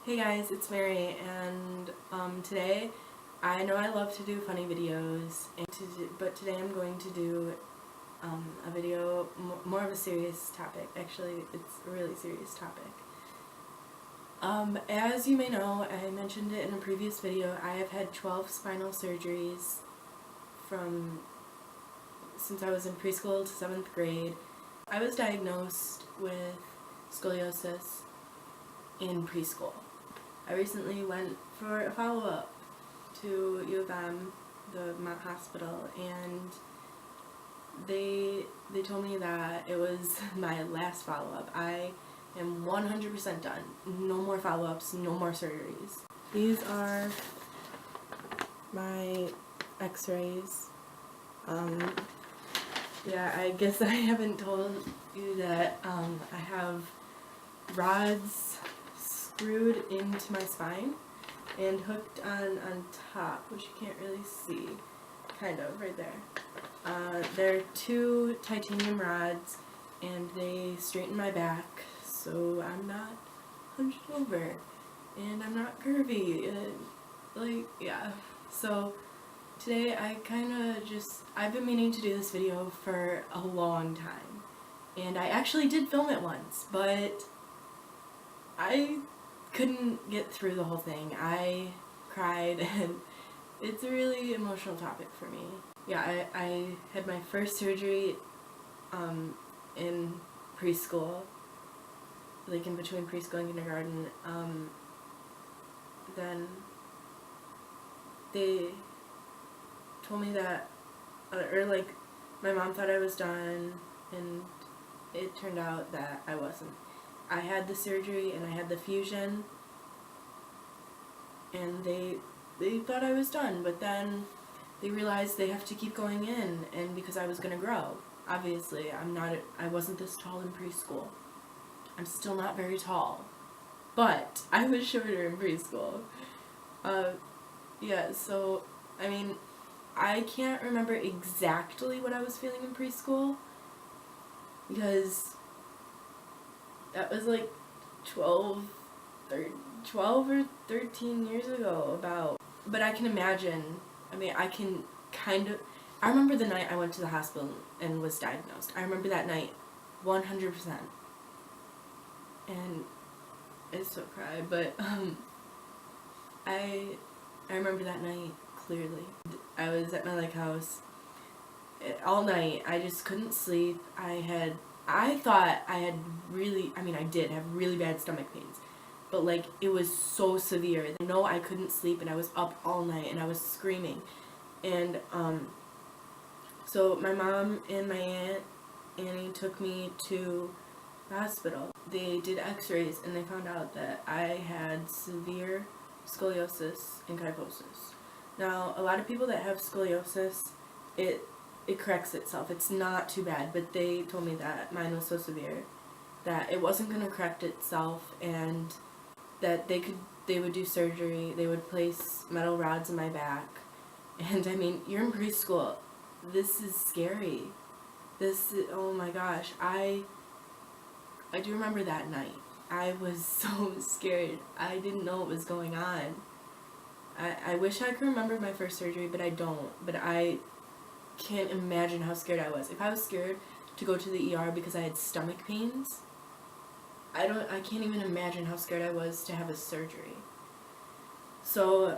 Hey guys, it's Mary, and today, I know I love to do funny videos, but today I'm going to do a video more of a serious topic. Actually, it's a really serious topic. As you may know, I mentioned it in a previous video, I have had 12 spinal surgeries since I was in preschool to 7th grade. I was diagnosed with scoliosis in preschool. I recently went for a follow-up to U of M, the Mount Hospital, and they told me that it was my last follow-up. I am 100% done. No more follow-ups, no more surgeries. These are my x-rays. Yeah, I guess I haven't told you that I have rods screwed into my spine and hooked on top, which you can't really see, kind of, right there. They're 2 titanium rods, and they straighten my back so I'm not hunched over, and I'm not curvy, yeah. So today I've been meaning to do this video for a long time, and I actually did film it once, but I couldn't get through the whole thing. I cried, and it's a really emotional topic for me. Yeah, I had my first surgery in preschool, like in between preschool and kindergarten. Then they told me that, my mom thought I was done, and it turned out that I wasn't. I had the surgery and I had the fusion, and they thought I was done, but then they realized they have to keep going in, and because I was gonna grow. Obviously, I wasn't this tall in preschool. I'm still not very tall, but I was shorter in preschool. Yeah, so, I mean, I can't remember exactly what I was feeling in preschool, because that was like 12 or 13 years ago, but I can imagine, I remember the night I went to the hospital and was diagnosed. I remember that night 100%. And I still cry, but I remember that night clearly. I was at my lake house all night. I just couldn't sleep. I thought I did have really bad stomach pains, but it was so severe. No, I couldn't sleep, and I was up all night, and I was screaming. And so my mom and my aunt Annie took me to the hospital. They did x-rays, and they found out that I had severe scoliosis and kyphosis. Now, a lot of people that have scoliosis, it corrects itself. It's not too bad, but they told me that mine was so severe that it wasn't going to correct itself, and that they would do surgery. They would place metal rods in my back. And I mean, you're in preschool. This is scary. Oh my gosh. I do remember that night. I was so scared. I didn't know what was going on. I wish I could remember my first surgery, but I don't. But I can't imagine how scared I was. If I was scared to go to the ER because I had stomach pains, I can't even imagine how scared I was to have a surgery. So,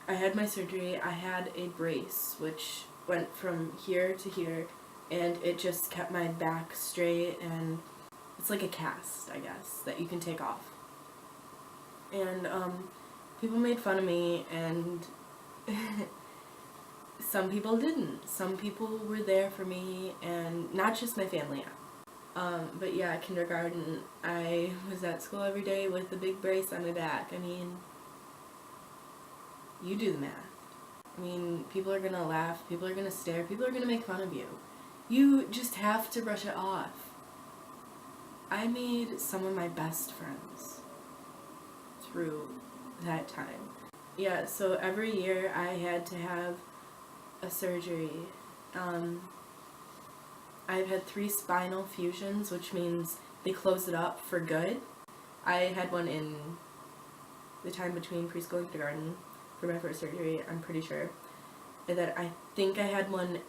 I had my surgery. I had a brace, which went from here to here, and it just kept my back straight, and it's like a cast, I guess, that you can take off. And, people made fun of me, and some people didn't. Some people were there for me, and not just my family. But yeah, kindergarten, I was at school every day with a big brace on my back. I mean, you do the math. I mean, people are gonna laugh, people are gonna stare, people are gonna make fun of you. You just have to brush it off. I made some of my best friends through that time. Yeah, so every year I had to have a surgery. I've had 3 spinal fusions, which means they close it up for good. I had one in the time between preschool and kindergarten for my first surgery, I'm pretty sure. And that I think I had one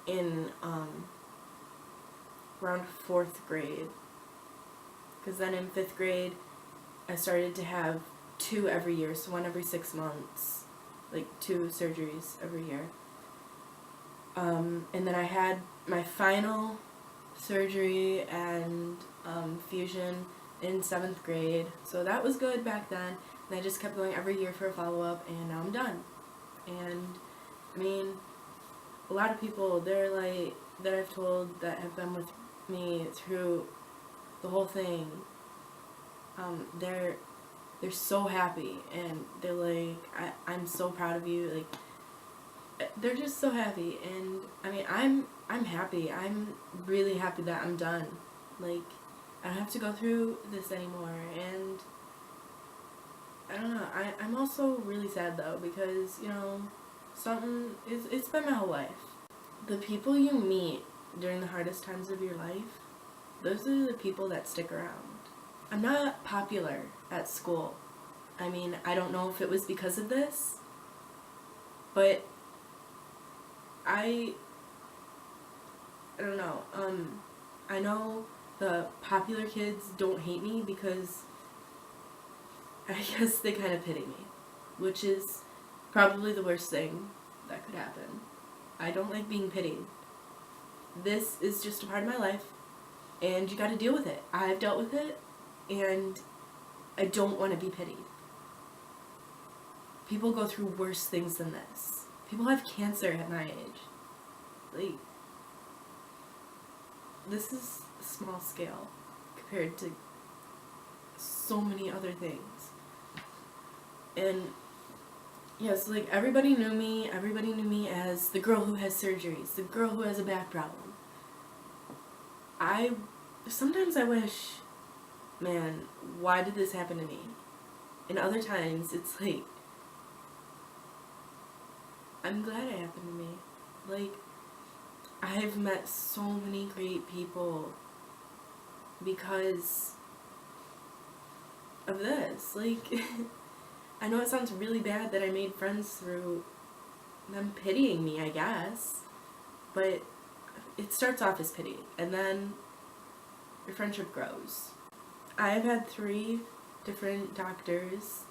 in around 4th grade. Because then in 5th grade, I started to have 2 every year, so 1 every 6 months. Like 2 surgeries every year. And then I had my final surgery and fusion in 7th grade, so that was good back then. And I just kept going every year for a follow-up, and now I'm done. And I mean, a lot of people that I've told that have been with me through the whole thing, they're so happy, and they're like, I'm so proud of you. Like, they're just so happy, and I mean, I'm happy. I'm really happy that I'm done. Like, I don't have to go through this anymore, and I don't know. I'm also really sad though, because, you know, it's been my whole life. The people you meet during the hardest times of your life, those are the people that stick around. I'm not popular at school. I mean, I don't know if it was because of this, but I don't know. I know the popular kids don't hate me because I guess they kind of pity me, which is probably the worst thing that could happen. I don't like being pitied. This is just a part of my life, and you gotta deal with it. I've dealt with it, and I don't want to be pitied. People go through worse things than this. People have cancer at my age. Like, this is small scale compared to so many other things. And yes, like, everybody knew me as the girl who has surgeries, the girl who has a back problem. Sometimes I wish, man, why did this happen to me? And other times it's like, I'm glad it happened to me. Like, I've met so many great people because of this. Like, I know it sounds really bad that I made friends through them pitying me, I guess, but it starts off as pity, and then your friendship grows. I've had 3 different doctors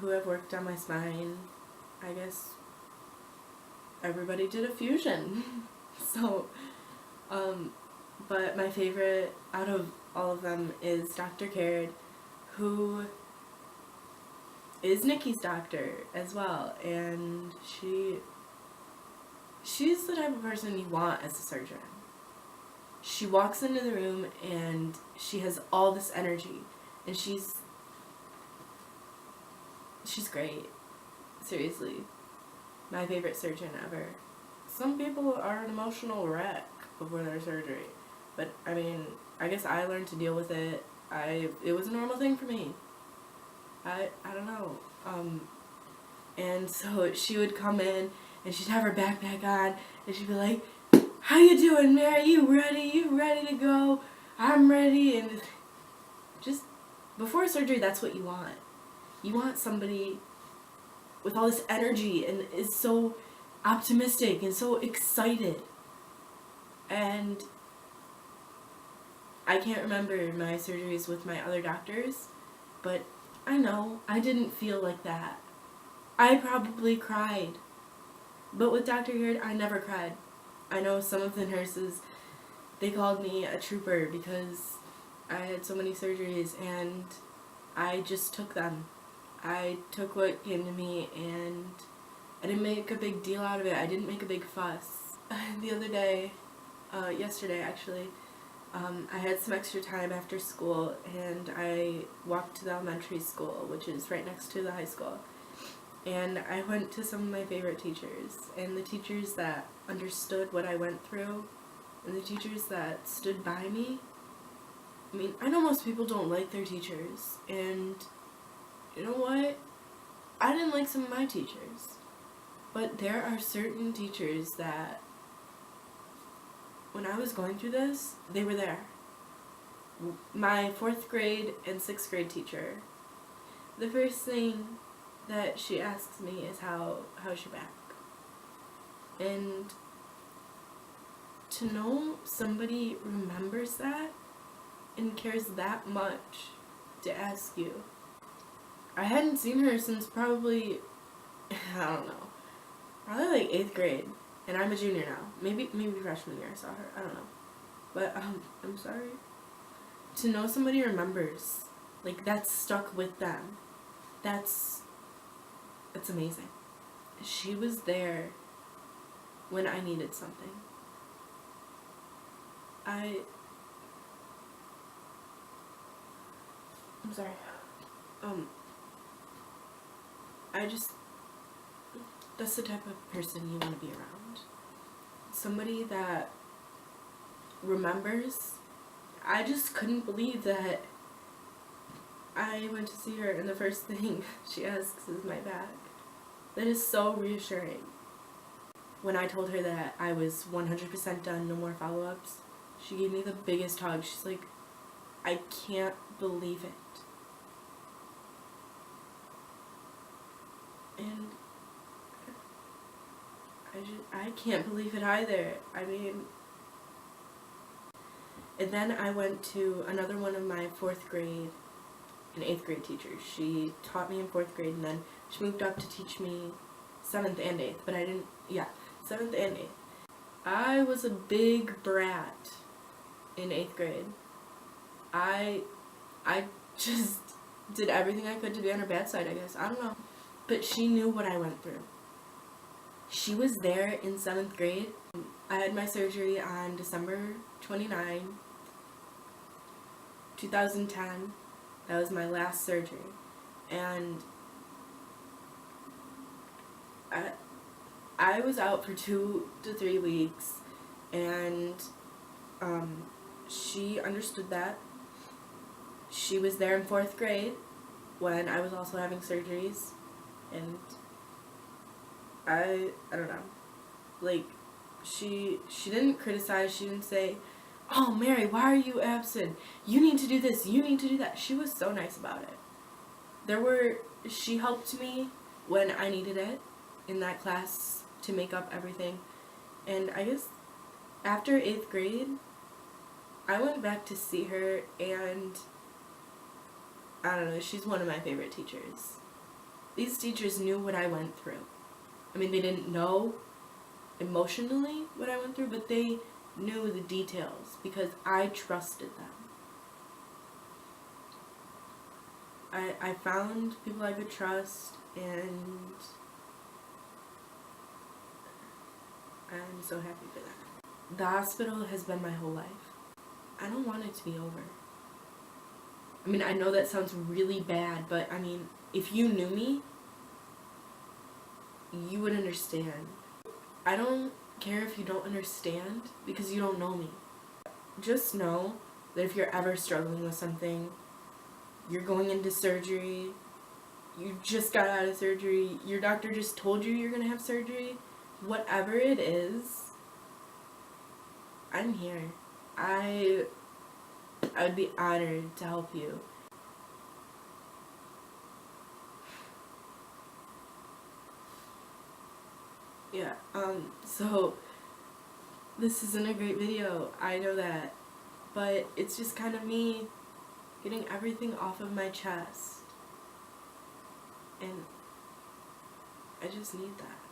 who have worked on my spine. I guess everybody did a fusion. So, but my favorite out of all of them is Dr. Caird, who is Nikki's doctor as well, and she's the type of person you want as a surgeon. She walks into the room and she has all this energy, and she's great. Seriously. My favorite surgeon ever. Some people are an emotional wreck before their surgery, but I mean, I guess I learned to deal with it. It was a normal thing for me. I don't know. And so she would come in and she'd have her backpack on and she'd be like, "How you doing, Mary? You ready? You ready to go? I'm ready." And just before surgery, that's what you want. You want somebody with all this energy and is so optimistic and so excited. And I can't remember my surgeries with my other doctors, but I know I didn't feel like that. I probably cried. But with Dr. Caird, I never cried. I know some of the nurses, they called me a trooper because I had so many surgeries, and I just took them. I took what came to me, and I didn't make a big deal out of it. I didn't make a big fuss. The other day, yesterday actually, I had some extra time after school, and I walked to the elementary school, which is right next to the high school. And I went to some of my favorite teachers, and the teachers that understood what I went through, and the teachers that stood by me. I mean, I know most people don't like their teachers, and you know what? I didn't like some of my teachers, but there are certain teachers that, when I was going through this, they were there. My 4th grade and 6th grade teacher, the first thing that she asks me is how's your back? And to know somebody remembers that and cares that much to ask you. I hadn't seen her since probably, I don't know, probably like 8th grade, and I'm a junior now. Maybe freshman year I saw her, I don't know. But I'm sorry. To know somebody remembers, like, that's stuck with them, that's amazing. She was there when I needed something. I'm sorry. That's the type of person you want to be around. Somebody that remembers. I just couldn't believe that I went to see her and the first thing she asks is my back. That is so reassuring. When I told her that I was 100% done, no more follow-ups, she gave me the biggest hug. She's like, I can't believe it. And I can't believe it either. I mean, and then I went to another one of my 4th grade and 8th grade teachers. She taught me in 4th grade, and then she moved up to teach me 7th and 8th, but 7th and 8th. I was a big brat in 8th grade. I just did everything I could to be on her bad side, I guess. I don't know. But she knew what I went through. She was there in 7th grade. I had my surgery on December 29, 2010. That was my last surgery. And I was out for 2 to 3 weeks, and she understood that. She was there in 4th grade when I was also having surgeries, and I don't know, like, she didn't criticize. She didn't say, oh, Mary, why are you absent? You need to do this, you need to do that. She was so nice about it. She helped me when I needed it in that class to make up everything. And I guess after 8th grade, I went back to see her, and I don't know, she's one of my favorite teachers. These teachers knew what I went through. I mean, they didn't know emotionally what I went through, but they knew the details because I trusted them. I found people I could trust, and I'm so happy for that. The hospital has been my whole life. I don't want it to be over. I mean, I know that sounds really bad, but I mean, if you knew me, you would understand. I don't care if you don't understand because you don't know me. Just know that if you're ever struggling with something, you're going into surgery, you just got out of surgery, your doctor just told you you're gonna have surgery, whatever it is, I'm here. I would be honored to help you. Yeah, so this isn't a great video, I know that, but it's just kind of me getting everything off of my chest, and I just need that.